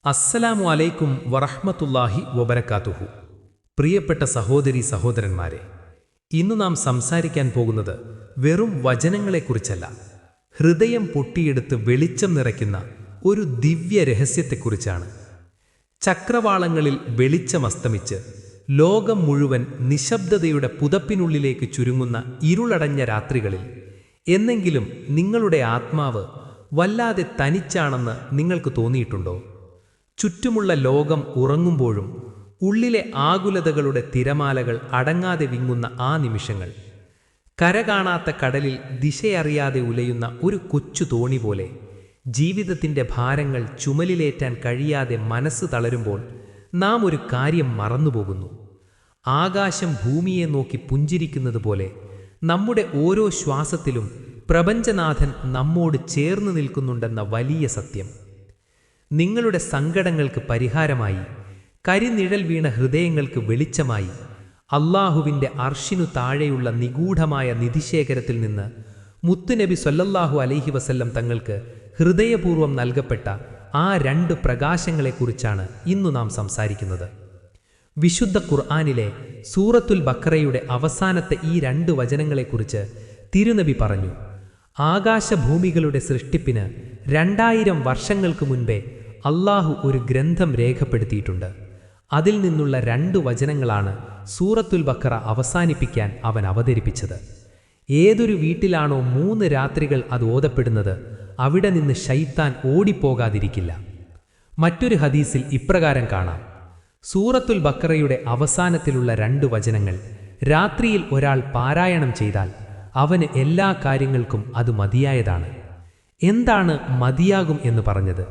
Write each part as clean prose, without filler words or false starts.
അസ്സലാമു അലൈക്കും വറഹ്മത്തുള്ളാഹി വബറകാതുഹു. പ്രിയപ്പെട്ട സഹോദരീ സഹോദരന്മാരെ, ഇന്നു നാം സംസാരിക്കാൻ പോകുന്നത് വെറും വചനങ്ങളെക്കുറിച്ചല്ല, ഹൃദയം പൊട്ടിയെടുത്ത് വെളിച്ചം നിറയ്ക്കുന്ന ഒരു ദിവ്യ രഹസ്യത്തെക്കുറിച്ചാണ്. ചക്രവാളങ്ങളിൽ വെളിച്ചമസ്തമിച്ച് ലോകം മുഴുവൻ നിശബ്ദതയുടെ പുതപ്പിനുള്ളിലേക്ക് ചുരുങ്ങുന്ന ഇരുളടഞ്ഞ രാത്രികളിൽ എന്നെങ്കിലും നിങ്ങളുടെ ആത്മാവ് വല്ലാതെ തനിച്ചാണെന്ന് നിങ്ങൾക്ക് തോന്നിയിട്ടുണ്ടോ? ചുറ്റുമുള്ള ലോകം ഉറങ്ങുമ്പോഴും ഉള്ളിലെ ആകുലതകളുടെ തിരമാലകൾ അടങ്ങാതെ വിങ്ങുന്ന ആ നിമിഷങ്ങൾ, കരകാണാത്ത കടലിൽ ദിശയറിയാതെ ഉലയുന്ന ഒരു കൊച്ചു തോണി പോലെ ജീവിതത്തിൻ്റെ ഭാരങ്ങൾ ചുമലിലേറ്റാൻ കഴിയാതെ മനസ്സ് തളരുമ്പോൾ നാം ഒരു കാര്യം മറന്നുപോകുന്നു. ആകാശം ഭൂമിയെ നോക്കി പുഞ്ചിരിക്കുന്നത് പോലെ നമ്മുടെ ഓരോ ശ്വാസത്തിലും പ്രപഞ്ചനാഥൻ നമ്മോട് ചേർന്ന് നിൽക്കുന്നുണ്ടെന്ന വലിയ സത്യം. നിങ്ങളുടെ സങ്കടങ്ങൾക്ക് പരിഹാരമായി, കരിനിഴൽ വീണ ഹൃദയങ്ങൾക്ക് വെളിച്ചമായി, അല്ലാഹുവിൻ്റെ അർശിനു താഴെയുള്ള നിഗൂഢമായ നിധിശേഖരത്തിൽ നിന്ന് മുത്തുനബി സ്വല്ലല്ലാഹു അലൈഹി വസല്ലം തങ്ങൾക്ക് ഹൃദയപൂർവ്വം നൽകപ്പെട്ട ആ രണ്ട് പ്രകാശങ്ങളെക്കുറിച്ചാണ് ഇന്നു നാം സംസാരിക്കുന്നത്. വിശുദ്ധ ഖുർആനിലെ സൂറത്തുൽ ബഖറയുടെ അവസാനത്തെ ഈ രണ്ട് വചനങ്ങളെക്കുറിച്ച് തിരുനബി പറഞ്ഞു: ആകാശഭൂമികളുടെ സൃഷ്ടിപ്പിന് 2000 വർഷങ്ങൾക്ക് മുൻപേ അല്ലാഹു ഒരു ഗ്രന്ഥം രേഖപ്പെടുത്തിയിട്ടുണ്ട്. അതിൽ നിന്നുള്ള 2 വചനങ്ങളാണ് സൂറത്തുൽ ബഖറ അവസാനിപ്പിക്കാൻ അവൻ അവതരിപ്പിച്ചത്. ഏതൊരു വീട്ടിലാണോ 3 രാത്രികൾ അത് ഓതപ്പെടുന്നത്, അവിടെ നിന്ന് ശൈത്താൻ ഓടിപ്പോകാതിരിക്കില്ല. മറ്റൊരു ഹദീസിൽ ഇപ്രകാരം കാണാം: സൂറത്തുൽ ബഖറയുടെ അവസാനത്തിലുള്ള 2 വചനങ്ങൾ രാത്രിയിൽ ഒരാൾ പാരായണം ചെയ്താൽ അവന് എല്ലാ കാര്യങ്ങൾക്കും അത് മതിയായതാണ്. എന്താണ് മതിയാകും എന്ന് പറഞ്ഞത്?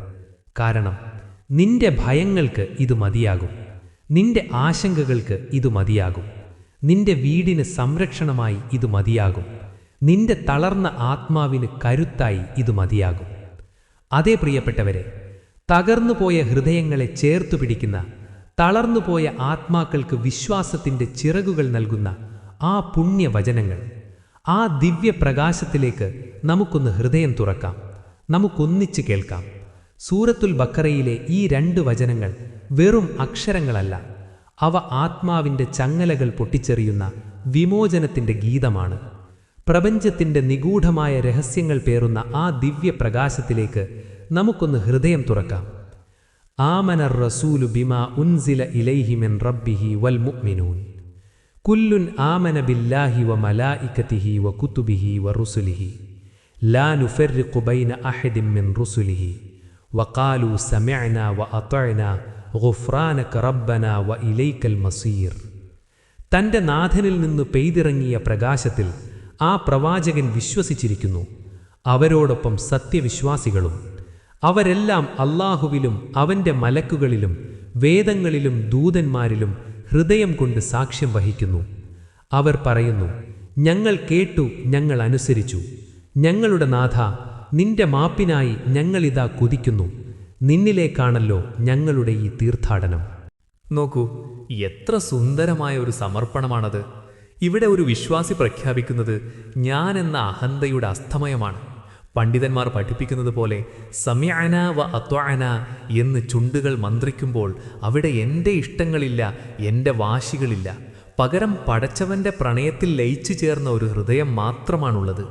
കാരണം നിന്റെ ഭയങ്ങൾക്ക് ഇത് മതിയാകും, നിന്റെ ആശങ്കകൾക്ക് ഇത് മതിയാകും, നിന്റെ വീടിന് സംരക്ഷണമായി ഇത് മതിയാകും, നിന്റെ തളർന്ന ആത്മാവിന് കരുത്തായി ഇത് മതിയാകും. അതേ പ്രിയപ്പെട്ടവരെ, തകർന്നുപോയ ഹൃദയങ്ങളെ ചേർത്തു പിടിക്കുന്ന, തളർന്നുപോയ ആത്മാക്കൾക്ക് വിശ്വാസത്തിൻ്റെ ചിറകുകൾ നൽകുന്ന ആ പുണ്യവചനങ്ങൾ, ആ ദിവ്യപ്രകാശത്തിലേക്ക് നമുക്കൊന്ന് ഹൃദയം തുറക്കാം, നമുക്കൊന്നിച്ച് കേൾക്കാം. സൂറത്തുൽ ബഖറയിലെ ഈ 2 വചനങ്ങൾ വെറും അക്ഷരങ്ങളല്ല, അവ ആത്മാവിൻ്റെ ചങ്ങലകൾ പൊട്ടിച്ചെറിയുന്ന വിമോചനത്തിൻ്റെ ഗീതമാണ്. പ്രപഞ്ചത്തിൻ്റെ നിഗൂഢമായ രഹസ്യങ്ങൾ പേറുന്ന ആ ദിവ്യപ്രകാശത്തിലേക്ക് നമുക്കൊന്ന് ഹൃദയം തുറക്കാം. ആമനർ റസൂലു ബിമാ ഉൻസില ഇലൈഹി മിൻ റബ്ബിഹി വൽ മുഅ്മിനൂൻ കുല്ലുൻ ആമന ബില്ലാഹി വ മലായികതിഹി വ കുതുബിഹി വ റുസുലിഹി ലാ നുഫർരിഖു ബൈന അഹദിൻ മിൻ റുസുലിഹി വഖാലു സമിഅനാ വ അത്അനാ ഗുഫ്രാനക റബ്ബനാ വ ഇലൈക്കൽ മസീർ. തൻ്റെ നാഥനിൽ നിന്ന് പെയ്തിറങ്ങിയ പ്രകാശത്തിൽ ആ പ്രവാചകൻ വിശ്വസിച്ചിരിക്കുന്നു, അവരോടൊപ്പം സത്യവിശ്വാസികളും. അവരെല്ലാം അല്ലാഹുവിലും അവൻ്റെ മലക്കുകളിലും വേദങ്ങളിലും ദൂതന്മാരിലും ഹൃദയം കൊണ്ട് സാക്ഷ്യം വഹിക്കുന്നു. അവർ പറയുന്നു: ഞങ്ങൾ കേട്ടു, ഞങ്ങൾ അനുസരിച്ചു. ഞങ്ങളുടെ നാഥ, നിന്റെ മാപ്പിനായി ഞങ്ങളിതാ കുതിക്കുന്നു. നിന്നിലേക്കാണല്ലോ ഞങ്ങളുടെ ഈ തീർത്ഥാടനം. നോക്കൂ, എത്ര സുന്ദരമായ ഒരു സമർപ്പണമാണത്. ഇവിടെ ഒരു വിശ്വാസി പ്രഖ്യാപിക്കുന്നത് ഞാൻ എന്ന അഹന്തയുടെ അസ്തമയമാണ്. പണ്ഡിതന്മാർ പഠിപ്പിക്കുന്നത് പോലെ സമിഅന വ അത്വഅന എന്ന് ചുണ്ടുകൾ മന്ത്രിക്കുമ്പോൾ അവിടെ എൻ്റെ ഇഷ്ടങ്ങളില്ല, എൻ്റെ വാശികളില്ല. പകരം പടച്ചവൻ്റെ പ്രണയത്തിൽ ലയിച്ചു ചേർന്ന ഒരു ഹൃദയം മാത്രമാണുള്ളത്.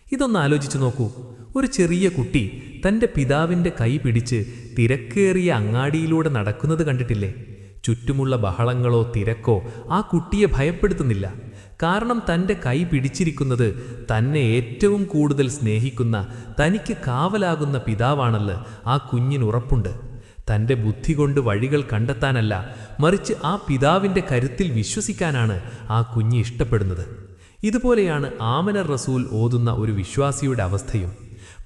ഇതൊന്ന് ആലോചിച്ചു നോക്കൂ. ഒരു ചെറിയ കുട്ടി തൻ്റെ പിതാവിൻ്റെ കൈ പിടിച്ച് തിരക്കേറിയ അങ്ങാടിയിലൂടെ നടക്കുന്നത് കണ്ടിട്ടില്ലേ? ചുറ്റുമുള്ള ബഹളങ്ങളോ തിരക്കോ ആ കുട്ടിയെ ഭയപ്പെടുത്തുന്നില്ല. കാരണം തൻ്റെ കൈ പിടിച്ചിരിക്കുന്നത് തന്നെ ഏറ്റവും കൂടുതൽ സ്നേഹിക്കുന്ന, തനിക്ക് കാവലാകുന്ന പിതാവാണെന്ന് ആ കുഞ്ഞിനുറപ്പുണ്ട്. തൻ്റെ ബുദ്ധി കൊണ്ട് വഴികൾ കണ്ടെത്താനല്ല, മറിച്ച് ആ പിതാവിൻ്റെ കരുത്തിൽ വിശ്വസിക്കാനാണ് ആ കുഞ്ഞ് ഇഷ്ടപ്പെടുന്നത്. ഇതുപോലെയാണ് ആമനർ റസൂൽ ഓതുന്ന ഒരു വിശ്വാസിയുടെ അവസ്ഥയും.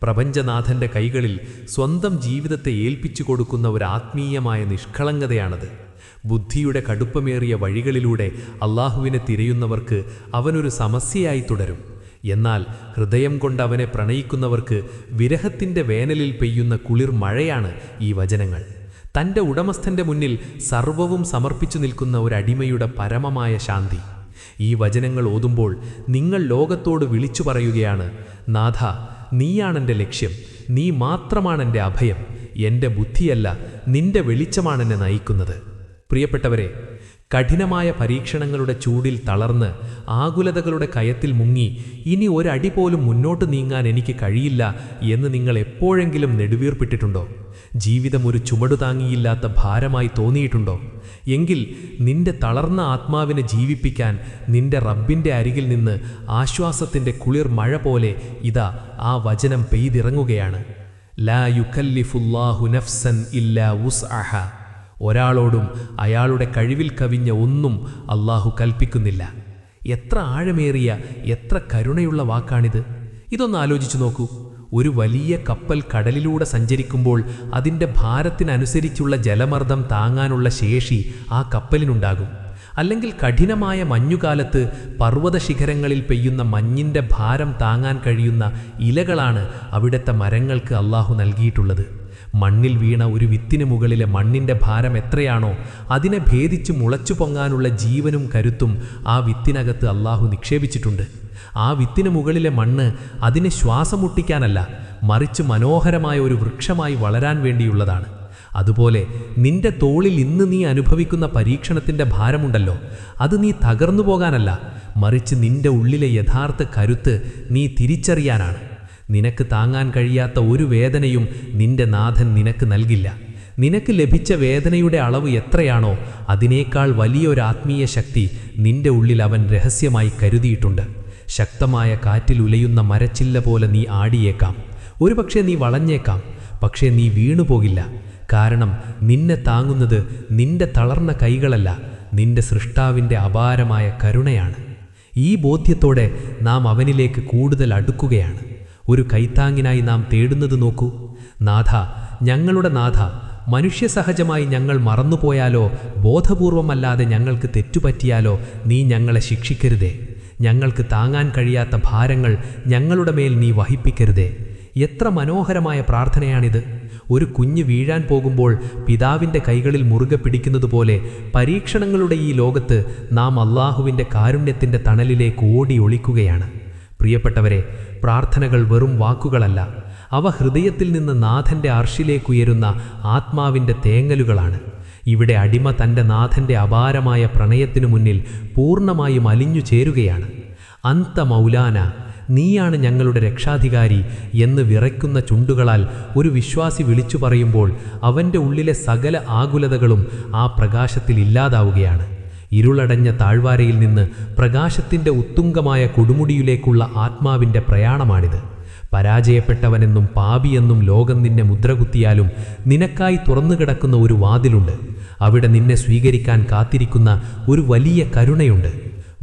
പ്രപഞ്ചനാഥൻ്റെ കൈകളിൽ സ്വന്തം ജീവിതത്തെ ഏൽപ്പിച്ചു കൊടുക്കുന്ന ഒരു ആത്മീയമായ നിഷ്കളങ്കതയാണത്. ബുദ്ധിയുടെ കടുപ്പമേറിയ വഴികളിലൂടെ അല്ലാഹുവിനെ തിരയുന്നവർക്ക് അവനൊരു സമസ്യയായി തുടരും. എന്നാൽ ഹൃദയം കൊണ്ട് അവനെ പ്രണയിക്കുന്നവർക്ക് വിരഹത്തിൻ്റെ വേനലിൽ പെയ്യുന്ന കുളിർ മഴയാണ് ഈ വചനങ്ങൾ. തൻ്റെ ഉടമസ്ഥൻ്റെ മുന്നിൽ സർവ്വവും സമർപ്പിച്ചു നിൽക്കുന്ന ഒരടിമയുടെ പരമമായ ശാന്തി. ഈ വചനങ്ങൾ ഓതുമ്പോൾ നിങ്ങൾ ലോകത്തോട് വിളിച്ചു പറയുകയാണ്: നാഥ, നീയാണെൻ്റെ ലക്ഷ്യം, നീ മാത്രമാണെൻ്റെ അഭയം. എൻ്റെ ബുദ്ധിയല്ല, നിന്റെ വെളിച്ചമാണെന്നെ നയിക്കുന്നത്. പ്രിയപ്പെട്ടവരെ, കഠിനമായ പരീക്ഷണങ്ങളുടെ ചൂടിൽ തളർന്ന് ആകുലതകളുടെ കയത്തിൽ മുങ്ങി ഇനി ഒരടി പോലും മുന്നോട്ട് നീങ്ങാൻ എനിക്ക് കഴിയില്ല എന്ന് നിങ്ങൾ എപ്പോഴെങ്കിലും നെടുവീർപ്പിട്ടിട്ടുണ്ടോ? ജീവിതം ഒരു ചുമടുതാങ്ങിയില്ലാത്ത ഭാരമായി തോന്നിയിട്ടുണ്ടോ? എങ്കിൽ നിന്റെ തളർന്ന ആത്മാവിനെ ജീവിപ്പിക്കാൻ നിന്റെ റബ്ബിൻ്റെ അരികിൽ നിന്ന് ആശ്വാസത്തിൻ്റെ കുളിർ മഴ പോലെ ഇതാ ആ വചനം പെയ്തിറങ്ങുകയാണ്. ലാ യുകല്ലിഫുല്ലാഹു നഫ്സൻ ഇല്ലാ വുസ്അഹ. ഒരാളോടും അയാളുടെ കഴിവിൽ കവിഞ്ഞ ഒന്നും അല്ലാഹു കൽപ്പിക്കുന്നില്ല. എത്ര ആഴമേറിയ, എത്ര കരുണയുള്ള വാക്കാണിത്! ഇതൊന്ന് ആലോചിച്ചു നോക്കൂ. ഒരു വലിയ കപ്പൽ കടലിലൂടെ സഞ്ചരിക്കുമ്പോൾ അതിൻ്റെ ഭാരത്തിനനുസരിച്ചുള്ള ജലമർദ്ദം താങ്ങാനുള്ള ശേഷി ആ കപ്പലിനുണ്ടാകും. അല്ലെങ്കിൽ കഠിനമായ മഞ്ഞുകാലത്ത് പർവ്വത ശിഖരങ്ങളിൽ പെയ്യുന്ന മഞ്ഞിൻ്റെ ഭാരം താങ്ങാൻ കഴിയുന്ന ഇലകളാണ് അവിടുത്തെ മരങ്ങൾക്ക് അല്ലാഹു നൽകിയിട്ടുള്ളത്. മണ്ണിൽ വീണ ഒരു വിത്തിന് മുകളിലെ മണ്ണിൻ്റെ ഭാരം എത്രയാണോ അതിനെ ഭേദിച്ച് മുളച്ചു പൊങ്ങാനുള്ള ജീവനും കരുത്തും ആ വിത്തിനകത്ത് അല്ലാഹു നിക്ഷേപിച്ചിട്ടുണ്ട്. ആ വിത്തിന് മുകളിലെ മണ്ണ് അതിനെ ശ്വാസം മുട്ടിക്കാനല്ല, മറിച്ച് മനോഹരമായ ഒരു വൃക്ഷമായി വളരാൻ വേണ്ടിയുള്ളതാണ്. അതുപോലെ നിന്റെ തോളിൽ ഇന്ന് നീ അനുഭവിക്കുന്ന പരീക്ഷണത്തിൻ്റെ ഭാരമുണ്ടല്ലോ, അത് നീ തകർന്നു പോകാനല്ല, മറിച്ച് നിന്റെ ഉള്ളിലെ യഥാർത്ഥ കരുത്ത് നീ തിരിച്ചറിയാനാണ്. നിനക്ക് താങ്ങാൻ കഴിയാത്ത ഒരു വേദനയും നിന്റെ നാഥൻ നിനക്ക് നൽകില്ല. നിനക്ക് ലഭിച്ച വേദനയുടെ അളവ് എത്രയാണോ അതിനേക്കാൾ വലിയൊരു ആത്മീയ ശക്തി നിന്റെ ഉള്ളിൽ അവൻ രഹസ്യമായി കരുതിയിട്ടുണ്ട്. ശക്തമായ കാറ്റിൽ ഉലയുന്ന മരച്ചില്ല പോലെ നീ ആടിയേക്കാം, ഒരുപക്ഷെ നീ വളഞ്ഞേക്കാം, പക്ഷേ നീ വീണുപോകില്ല. കാരണം നിന്നെ താങ്ങുന്നത് നിന്റെ തളർന്ന കൈകളല്ല, നിന്റെ സൃഷ്ടാവിൻ്റെ അപാരമായ കരുണയാണ്. ഈ ബോധ്യത്തോടെ നാം അവനിലേക്ക് കൂടുതൽ അടുക്കുകയാണ്. ഒരു കൈത്താങ്ങിനായി നാം തേടുന്നത് നോക്കൂ. നാഥ, ഞങ്ങളുടെ നാഥ, മനുഷ്യസഹജമായി ഞങ്ങൾ മറന്നുപോയാലോ ബോധപൂർവമല്ലാതെ ഞങ്ങൾക്ക് തെറ്റുപറ്റിയാലോ നീ ഞങ്ങളെ ശിക്ഷിക്കരുതേ. ഞങ്ങൾക്ക് താങ്ങാൻ കഴിയാത്ത ഭാരങ്ങൾ ഞങ്ങളുടെ മേൽ നീ വഹിപ്പിക്കരുതേ. എത്ര മനോഹരമായ പ്രാർത്ഥനയാണിത്! ഒരു കുഞ്ഞ് വീഴാൻ പോകുമ്പോൾ പിതാവിൻ്റെ കൈകളിൽ മുറുകെ പിടിക്കുന്നതുപോലെ പരീക്ഷണങ്ങളുടെ ഈ ലോകത്ത് നാം അല്ലാഹുവിൻ്റെ കാരുണ്യത്തിൻ്റെ തണലിലേക്ക് ഓടി ഒളിക്കുകയാണ്. പ്രിയപ്പെട്ടവരെ, പ്രാർത്ഥനകൾ വെറും വാക്കുകളല്ല, അവ ഹൃദയത്തിൽ നിന്ന് നാഥൻ്റെ അർശിലേക്കുയരുന്ന ആത്മാവിൻ്റെ തേങ്ങലുകളാണ്. ഇവിടെ അടിമ തൻ്റെ നാഥൻ്റെ അപാരമായ പ്രണയത്തിനു മുന്നിൽ പൂർണ്ണമായും അലിഞ്ഞു ചേരുകയാണ്. അന്ത മൗലാന, നീയാണ് ഞങ്ങളുടെ രക്ഷാധികാരി എന്ന് വിറയ്ക്കുന്ന ചുണ്ടുകളാൽ ഒരു വിശ്വാസി വിളിച്ചു പറയുമ്പോൾ അവൻ്റെ ഉള്ളിലെ സകല ആകുലതകളും ആ പ്രകാശത്തിൽ ഇല്ലാതാവുകയാണ്. ഇരുളടഞ്ഞ താഴ്വാരയിൽ നിന്ന് പ്രകാശത്തിൻ്റെ ഉത്തുംഗമായ കൊടുമുടിയിലേക്കുള്ള ആത്മാവിൻ്റെ പ്രയാണമാണിത്. പരാജയപ്പെട്ടവനെന്നും പാപിയെന്നും ലോകം നിന്നെ മുദ്രകുത്തിയാലും നിനക്കായി തുറന്നുകിടക്കുന്ന ഒരു വാതിലുണ്ട്. അവിടെ നിന്നെ സ്വീകരിക്കാൻ കാത്തിരിക്കുന്ന ഒരു വലിയ കരുണയുണ്ട്.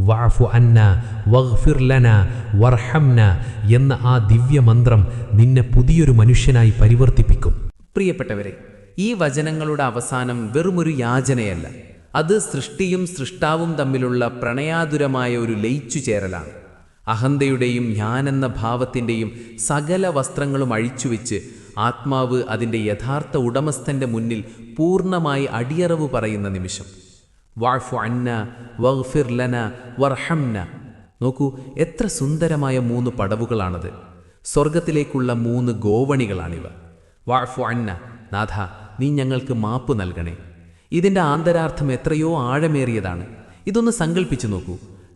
വഅഫു അന്ന വഗ്ഫിർ ലനാ വർഹംന എന്ന ആ ദിവ്യമന്ത്രം നിന്നെ പുതിയൊരു മനുഷ്യനായി പരിവർത്തിപ്പിക്കും. പ്രിയപ്പെട്ടവരെ, ഈ വചനങ്ങളുടെ അവസാനം വെറുമൊരു യാചനയല്ല, അത് സൃഷ്ടിയും സൃഷ്ടാവും തമ്മിലുള്ള പ്രണയാതുരമായ ഒരു ലയിച്ചുചേരലാണ്. അഹന്തയുടെയും ഞാനെന്ന ഭാവത്തിൻ്റെയും സകല വസ്ത്രങ്ങളും അഴിച്ചുവെച്ച് ആത്മാവ് അതിൻ്റെ യഥാർത്ഥ ഉടമസ്ഥൻ്റെ മുന്നിൽ പൂർണ്ണമായി അടിയറവ് പറയുന്ന നിമിഷം. വഅഫു അന്ന വഗ്ഫിർ ലനാ വർഹംന. നോക്കൂ, എത്ര സുന്ദരമായ 3 പടവുകളാണത്! സ്വർഗത്തിലേക്കുള്ള 3 ഗോവണികളാണിവ. വഅഫു അന്ന, നാഥ, നീ ഞങ്ങൾക്ക് മാപ്പ് നൽകണേ. ഇതിൻ്റെ ആന്തരാർത്ഥം എത്രയോ ആഴമേറിയതാണ്. ഇതൊന്ന് സങ്കല്പിച്ചു നോക്കൂ.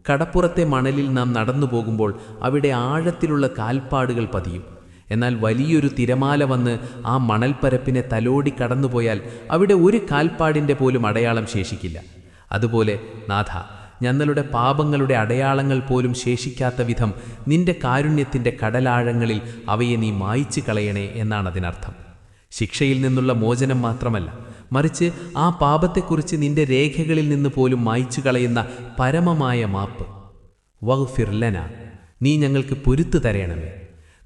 കടപ്പുറത്തെ മണലിൽ നാം നടന്നു പോകുമ്പോൾ അവിടെ ആഴത്തിലുള്ള കാൽപ്പാടുകൾ പതിയും. എന്നാൽ വലിയൊരു തിരമാല വന്ന് ആ മണൽപ്പരപ്പിനെ തലോടി കടന്നുപോയാൽ അവിടെ ഒരു കാൽപ്പാടിൻ്റെ പോലും അടയാളം ശേഷിക്കില്ല. അതുപോലെ നാഥ, ഞങ്ങളുടെ പാപങ്ങളുടെ അടയാളങ്ങൾ പോലും ശേഷിക്കാത്ത വിധം നിന്റെ കാരുണ്യത്തിൻ്റെ കടലാഴങ്ങളിൽ അവയെ നീ മായ്ച്ചു കളയണേ എന്നാണ് അതിനർത്ഥം. ശിക്ഷയിൽ നിന്നുള്ള മോചനം മാത്രമല്ല, മറിച്ച് ആ പാപത്തെക്കുറിച്ച് നിന്റെ രേഖകളിൽ നിന്ന് പോലും മായ്ച്ചു കളയുന്ന പരമമായ മാപ്പ്. വഗ്ഫിർ ലനാ, നീ ഞങ്ങൾക്ക് പൊരുത്തു തരയണമേ.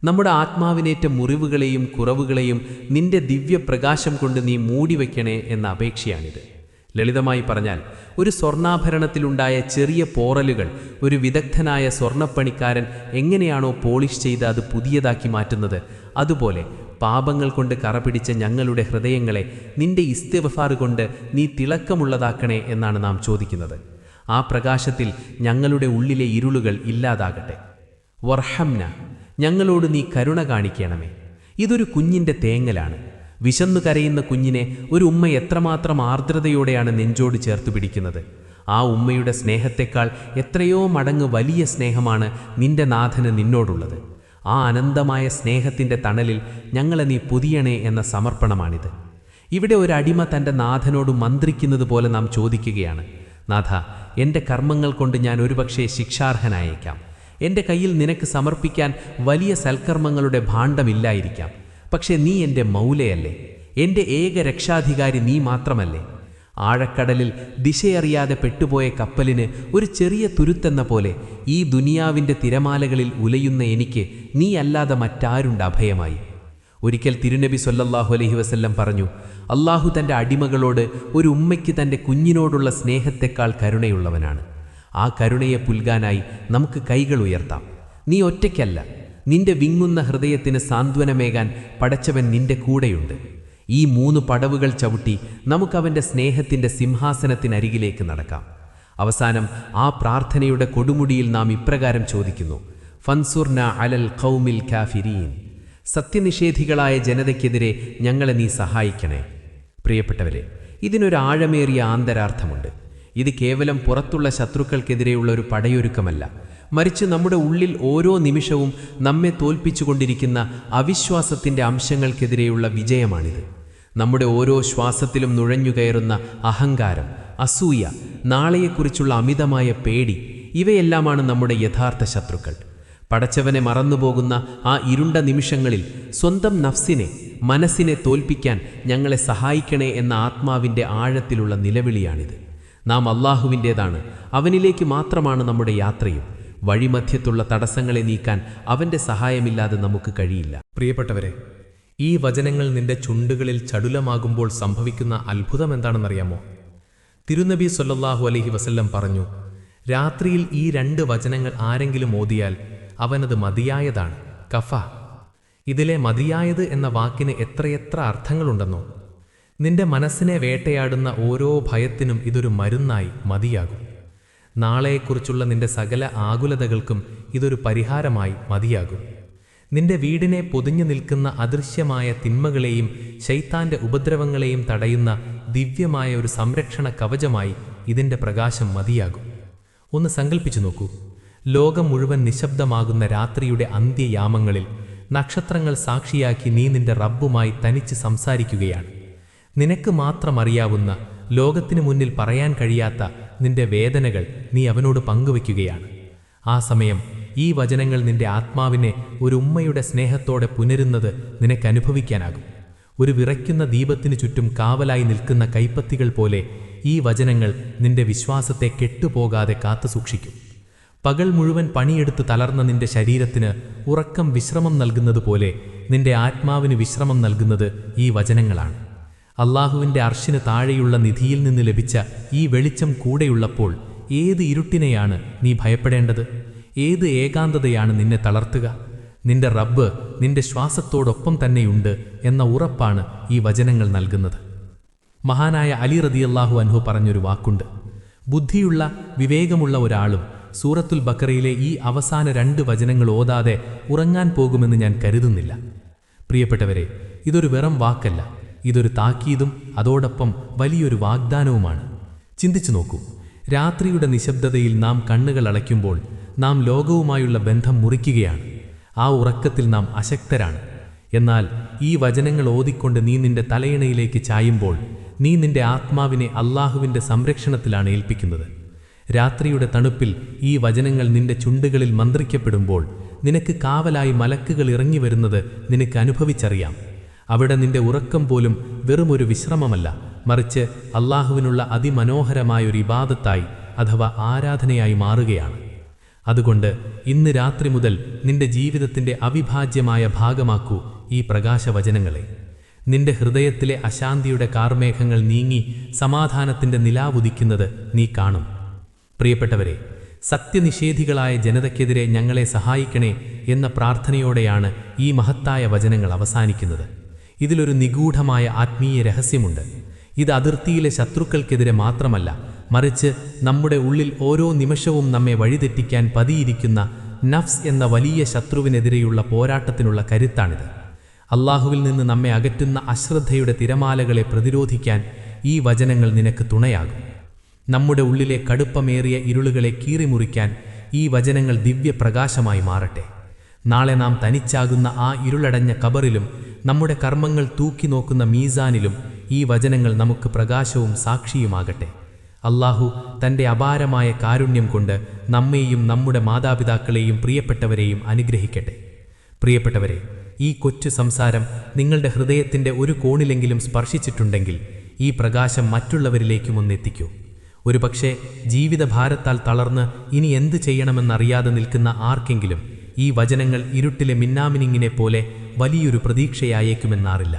നമ്മുടെ ആത്മാവിനേറ്റ മുറിവുകളെയും കുറവുകളെയും നിന്റെ ദിവ്യപ്രകാശം കൊണ്ട് നീ മൂടിവെക്കണേ എന്ന അപേക്ഷയാണിത്. ലളിതമായി പറഞ്ഞാൽ, ഒരു സ്വർണ്ണാഭരണത്തിലുണ്ടായ ചെറിയ പോറലുകൾ ഒരു വിദഗ്ധനായ സ്വർണ്ണപ്പണിക്കാരൻ എങ്ങനെയാണോ പോളിഷ് ചെയ്ത് അത് പുതിയതാക്കി മാറ്റുന്നത്, അതുപോലെ പാപങ്ങൾ കൊണ്ട് കറപിടിച്ച ഞങ്ങളുടെ ഹൃദയങ്ങളെ നിന്റെ ഇസ്തിഗ്ഫാർ കൊണ്ട് നീ തിളക്കമുള്ളതാക്കണേ എന്നാണ് നാം ചോദിക്കുന്നത്. ആ പ്രകാശത്തിൽ ഞങ്ങളുടെ ഉള്ളിലെ ഇരുളുകൾ ഇല്ലാതാകട്ടെ. വർഹംന, ഞങ്ങളോട് നീ കരുണ കാണിക്കണമേ. ഇതൊരു കുഞ്ഞിൻ്റെ തേങ്ങലാണ്. വിശന്നു കരയുന്ന കുഞ്ഞിനെ ഒരു ഉമ്മ എത്രമാത്രം ആർദ്രതയോടെയാണ് നെഞ്ചോട് ചേർത്ത് പിടിക്കുന്നത്. ആ ഉമ്മയുടെ സ്നേഹത്തെക്കാൾ എത്രയോ മടങ്ങ് വലിയ സ്നേഹമാണ് നിന്റെ നാഥന് നിന്നോടുള്ളത്. ആ അനന്തമായ സ്നേഹത്തിൻ്റെ തണലിൽ ഞങ്ങളെ നീ പൊതിയണേ എന്ന സമർപ്പണമാണിത്. ഇവിടെ ഒരു അടിമ തൻ്റെ നാഥനോട് മന്ത്രിക്കുന്നത് പോലെ നാം ചോദിക്കുകയാണ്, നാഥ, എൻ്റെ കർമ്മങ്ങൾ കൊണ്ട് ഞാൻ ഒരുപക്ഷെ ശിക്ഷാർഹനായേക്കാം. എൻ്റെ കയ്യിൽ നിനക്ക് സമർപ്പിക്കാൻ വലിയ സൽക്കർമ്മങ്ങളുടെ ഭാണ്ഡമില്ലായിരിക്കാം. പക്ഷേ നീ എൻ്റെ മൗലയല്ലേ, എൻ്റെ ഏക രക്ഷാധികാരി നീ മാത്രമല്ലേ. ആഴക്കടലിൽ ദിശയറിയാതെ പെട്ടുപോയ കപ്പലിന് ഒരു ചെറിയ തുരുത്തെന്ന പോലെ ഈ ദുനിയാവിൻ്റെ തിരമാലകളിൽ ഉലയുന്ന എനിക്ക് നീ അല്ലാതെ മറ്റാരുണ്ട് അഭയമായി. ഒരിക്കൽ തിരുനബി സല്ലല്ലാഹു അലൈഹി വസല്ലം പറഞ്ഞു, അള്ളാഹു തൻ്റെ അടിമകളോട് ഒരു ഉമ്മയ്ക്ക് തൻ്റെ കുഞ്ഞിനോടുള്ള സ്നേഹത്തെക്കാൾ കരുണയുള്ളവനാണ്. ആ കരുണയെ പുൽകാനായി നമുക്ക് കൈകൾ ഉയർത്താം. നീ ഒറ്റയ്ക്കല്ല. നിന്റെ വിങ്ങുന്ന ഹൃദയത്തിന് സാന്ത്വനമേകാൻ പടച്ചവൻ നിന്റെ കൂടെയുണ്ട്. ഈ 3 പടവുകൾ ചവിട്ടി നമുക്കവൻ്റെ സ്നേഹത്തിൻ്റെ സിംഹാസനത്തിനരികിലേക്ക് നടക്കാം. അവസാനം ആ പ്രാർത്ഥനയുടെ കൊടുമുടിയിൽ നാം ഇപ്രകാരം ചോദിക്കുന്നു, ഫൻസുർന അലൽ ഖൗമിൽ കാഫിരീൻ. സത്യനിഷേധികളായ ജനതയ്ക്കെതിരെ ഞങ്ങളെ നീ സഹായിക്കണേ. പ്രിയപ്പെട്ടവരെ, ഇതിനൊരു ആഴമേറിയ ആന്തരാർത്ഥമുണ്ട്. ഇത് കേവലം പുറത്തുള്ള ശത്രുക്കൾക്കെതിരെയുള്ള ഒരു പടയൊരുക്കമല്ല, മറിച്ച് നമ്മുടെ ഉള്ളിൽ ഓരോ നിമിഷവും നമ്മെ തോൽപ്പിച്ചുകൊണ്ടിരിക്കുന്ന അവിശ്വാസത്തിൻ്റെ അംശങ്ങൾക്കെതിരെയുള്ള വിജയമാണിത്. നമ്മുടെ ഓരോ ശ്വാസത്തിലും നുഴഞ്ഞുകയറുന്ന അഹങ്കാരം, അസൂയ, നാളെയെക്കുറിച്ചുള്ള അമിതമായ പേടി, ഇവയെല്ലാമാണ് നമ്മുടെ യഥാർത്ഥ ശത്രുക്കൾ. പടച്ചവനെ മറന്നുപോകുന്ന ആ ഇരുണ്ട നിമിഷങ്ങളിൽ സ്വന്തം നഫ്സിനെ, മനസ്സിനെ തോൽപ്പിക്കാൻ ഞങ്ങളെ സഹായിക്കണേ എന്ന ആത്മാവിൻ്റെ ആഴത്തിലുള്ള നിലവിളിയാണിത്. നാം അള്ളാഹുവിൻ്റേതാണ്. അവനിലേക്ക് മാത്രമാണ് നമ്മുടെ യാത്രയും. വഴിമധ്യത്തുള്ള തടസ്സങ്ങളെ നീക്കാൻ അവൻ്റെ സഹായമില്ലാതെ നമുക്ക് കഴിയില്ല. പ്രിയപ്പെട്ടവരെ, ഈ വചനങ്ങൾ നിന്റെ ചുണ്ടുകളിൽ ചടുലമാകുമ്പോൾ സംഭവിക്കുന്ന അത്ഭുതം എന്താണെന്നറിയാമോ? തിരുനബി സല്ലല്ലാഹു അലൈഹി വസല്ലം പറഞ്ഞു, രാത്രിയിൽ ഈ 2 വചനങ്ങൾ ആരെങ്കിലും ഓതിയാൽ അവനത് മതിയായതാണ്. കഫ. ഇതിലെ മതിയായത് എന്ന വാക്കിന് എത്രയെത്ര അർത്ഥങ്ങളുണ്ടെന്നോ. നിന്റെ മനസ്സിനെ വേട്ടയാടുന്ന ഓരോ ഭയത്തിനും ഇതൊരു മരുന്നായി മതിയാകും. നാളെയെക്കുറിച്ചുള്ള നിന്റെ സകല ആകുലതകൾക്കും ഇതൊരു പരിഹാരമായി മതിയാകും. നിന്റെ വീടിനെ പൊതിഞ്ഞു നിൽക്കുന്ന അദൃശ്യമായ തിന്മകളെയും ശൈത്താന്റെ ഉപദ്രവങ്ങളെയും തടയുന്ന ദിവ്യമായ ഒരു സംരക്ഷണ കവചമായി ഇതിൻ്റെ പ്രകാശം മതിയാകും. ഒന്ന് സങ്കല്പിച്ചു നോക്കൂ. ലോകം മുഴുവൻ നിശബ്ദമാകുന്ന രാത്രിയുടെ അന്ത്യയാമങ്ങളിൽ നക്ഷത്രങ്ങൾ സാക്ഷിയാക്കി നീ നിന്റെ റബ്ബുമായി തനിച്ച് സംസാരിക്കുകയാണ്. നിനക്ക് മാത്രം അറിയാവുന്ന, ലോകത്തിനു മുന്നിൽ പറയാൻ കഴിയാത്ത നിന്റെ വേദനകൾ നീ അവനോട് പങ്കുവയ്ക്കുകയാണ്. ആ സമയം ഈ വചനങ്ങൾ നിന്റെ ആത്മാവിനെ ഒരു ഉമ്മയുടെ സ്നേഹത്തോടെ പുനരുന്നത് നിനക്കനുഭവിക്കാനാകും. ഒരു വിറയ്ക്കുന്ന ദീപത്തിനു ചുറ്റും കാവലായി നിൽക്കുന്ന കൈപ്പത്തികൾ പോലെ ഈ വചനങ്ങൾ നിന്റെ വിശ്വാസത്തെ കെട്ടുപോകാതെ കാത്തുസൂക്ഷിക്കും. പകൽ മുഴുവൻ പണിയെടുത്ത് തളർന്ന നിന്റെ ശരീരത്തിന് ഉറക്കം വിശ്രമം നൽകുന്നതുപോലെ നിന്റെ ആത്മാവിന് വിശ്രമം നൽകുന്നത് ഈ വചനങ്ങളാണ്. അള്ളാഹുവിൻ്റെ അർശിന് താഴെയുള്ള നിധിയിൽ നിന്ന് ലഭിച്ച ഈ വെളിച്ചം കൂടെയുള്ളപ്പോൾ ഏത് ഇരുട്ടിനെയാണ് നീ ഭയപ്പെടേണ്ടത്? ഏത് ഏകാന്തതയാണ് നിന്നെ തളർത്തുക? നിന്റെ റബ്ബ് നിന്റെ ശ്വാസത്തോടൊപ്പം തന്നെയുണ്ട് എന്ന ഉറപ്പാണ് ഈ വചനങ്ങൾ നൽകുന്നത്. മഹാനായ അലി റളിയല്ലാഹു അൻഹു പറഞ്ഞൊരു വാക്കുണ്ട്, ബുദ്ധിയുള്ള വിവേകമുള്ള ഒരാളും സൂറത്തുൽ ബഖറയിലെ ഈ അവസാന 2 വചനങ്ങൾ ഓതാതെ ഉറങ്ങാൻ പോകുമെന്ന് ഞാൻ കരുതുന്നില്ല. പ്രിയപ്പെട്ടവരെ, ഇതൊരു വെറും വാക്കല്ല, ഇതൊരു താക്കീതും അതോടൊപ്പം വലിയൊരു വാഗ്ദാനവുമാണ്. ചിന്തിച്ചു നോക്കൂ. രാത്രിയുടെ നിശബ്ദതയിൽ നാം കണ്ണുകൾ അടയ്ക്കുമ്പോൾ നാം ലോകവുമായുള്ള ബന്ധം മുറിക്കുകയാണ്. ആ ഉറക്കത്തിൽ നാം അശക്തരാണ്. എന്നാൽ ഈ വചനങ്ങൾ ഓതിക്കൊണ്ട് നീ നിന്റെ തലയിണയിലേക്ക് ചായുമ്പോൾ നീ നിന്റെ ആത്മാവിനെ അള്ളാഹുവിൻ്റെ സംരക്ഷണത്തിലാണ് ഏൽപ്പിക്കുന്നത്. രാത്രിയുടെ തണുപ്പിൽ ഈ വചനങ്ങൾ നിന്റെ ചുണ്ടുകളിൽ മന്ത്രിക്കപ്പെടുമ്പോൾ നിനക്ക് കാവലായി മലക്കുകൾ ഇറങ്ങി വരുന്നത് നിനക്ക് അനുഭവിച്ചറിയാം. അവിടെ നിന്റെ ഉറക്കം പോലും വെറുമൊരു വിശ്രമമല്ല, മറിച്ച് അള്ളാഹുവിനുള്ള അതിമനോഹരമായൊരു ഇബാദത്തായി അഥവാ ആരാധനയായി മാറുകയാണ്. അതുകൊണ്ട് ഇന്ന് രാത്രി മുതൽ നിന്റെ ജീവിതത്തിൻ്റെ അവിഭാജ്യമായ ഭാഗമാക്കൂ ഈ പ്രകാശവചനങ്ങളെ. നിന്റെ ഹൃദയത്തിലെ അശാന്തിയുടെ കാർമേഘങ്ങൾ നീങ്ങി സമാധാനത്തിൻ്റെ നിലാവുദിക്കുന്നത് നീ കാണും. പ്രിയപ്പെട്ടവരെ, സത്യനിഷേധികളായ ജനതയ്ക്കെതിരെ ഞങ്ങളെ സഹായിക്കണേ എന്ന പ്രാർത്ഥനയോടെയാണ് ഈ മഹത്തായ വചനങ്ങൾ അവസാനിക്കുന്നത്. ഇതിലൊരു നിഗൂഢമായ ആത്മീയ രഹസ്യമുണ്ട്. ഇത് അതിർത്തിയിലെ ശത്രുക്കൾക്കെതിരെ മാത്രമല്ല, മറിച്ച് നമ്മുടെ ഉള്ളിൽ ഓരോ നിമിഷവും നമ്മെ വഴിതെറ്റിക്കാൻ പതിയിരിക്കുന്ന നഫ്സ് എന്ന വലിയ ശത്രുവിനെതിരെയുള്ള പോരാട്ടത്തിനുള്ള കരുത്താണിത്. അള്ളാഹുവിൽ നിന്ന് നമ്മെ അകറ്റുന്ന അശ്രദ്ധയുടെ തിരമാലകളെ പ്രതിരോധിക്കാൻ ഈ വചനങ്ങൾ നിനക്ക് തുണയാകും. നമ്മുടെ ഉള്ളിലെ കടുപ്പമേറിയ ഇരുളുകളെ കീറിമുറിക്കാൻ ഈ വചനങ്ങൾ ദിവ്യപ്രകാശമായി മാറട്ടെ. നാളെ നാം തനിച്ചാകുന്ന ആ ഇരുളടഞ്ഞ കബറിലും നമ്മുടെ കർമ്മങ്ങൾ തൂക്കി നോക്കുന്ന മീസാനിലും ഈ വചനങ്ങൾ നമുക്ക് പ്രകാശവും സാക്ഷിയുമാകട്ടെ. അള്ളാഹു തൻ്റെ അപാരമായ കാരുണ്യം കൊണ്ട് നമ്മെയും നമ്മുടെ മാതാപിതാക്കളെയും പ്രിയപ്പെട്ടവരെയും അനുഗ്രഹിക്കട്ടെ. പ്രിയപ്പെട്ടവരെ, ഈ കൊച്ചു സംസാരം നിങ്ങളുടെ ഹൃദയത്തിൻ്റെ ഒരു കോണിലെങ്കിലും സ്പർശിച്ചിട്ടുണ്ടെങ്കിൽ ഈ പ്രകാശം മറ്റുള്ളവരിലേക്കും ഒന്നെത്തിക്കൂ. ഒരുപക്ഷെ ജീവിതഭാരത്താൽ തളർന്ന് ഇനി എന്ത് ചെയ്യണമെന്നറിയാതെ നിൽക്കുന്ന ആർക്കെങ്കിലും ഈ വചനങ്ങൾ ഇരുട്ടിലെ മിന്നാമിനിങ്ങിനെ പോലെ വലിയൊരു പ്രതീക്ഷയായേക്കുമെന്നാറില്ല.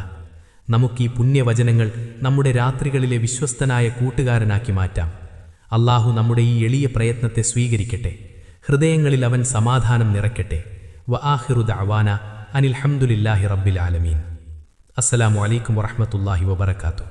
നമുക്കീ പുണ്യവചനങ്ങൾ നമ്മുടെ രാത്രികളിലെ വിശ്വസ്തനായ കൂട്ടുകാരനാക്കി മാറ്റാം. അള്ളാഹു നമ്മുടെ ഈ എളിയ പ്രയത്നത്തെ സ്വീകരിക്കട്ടെ. ഹൃദയങ്ങളിൽ അവൻ സമാധാനം നിറയ്ക്കട്ടെ. വആഖിറു ദഅവാന അനിൽ ഹംദുലില്ലാഹി റബ്ബിൽ ആലമീൻ. അസ്സലാമു അലൈക്കും വറഹ്മത്തുള്ളാഹി വബറകാതുഹു.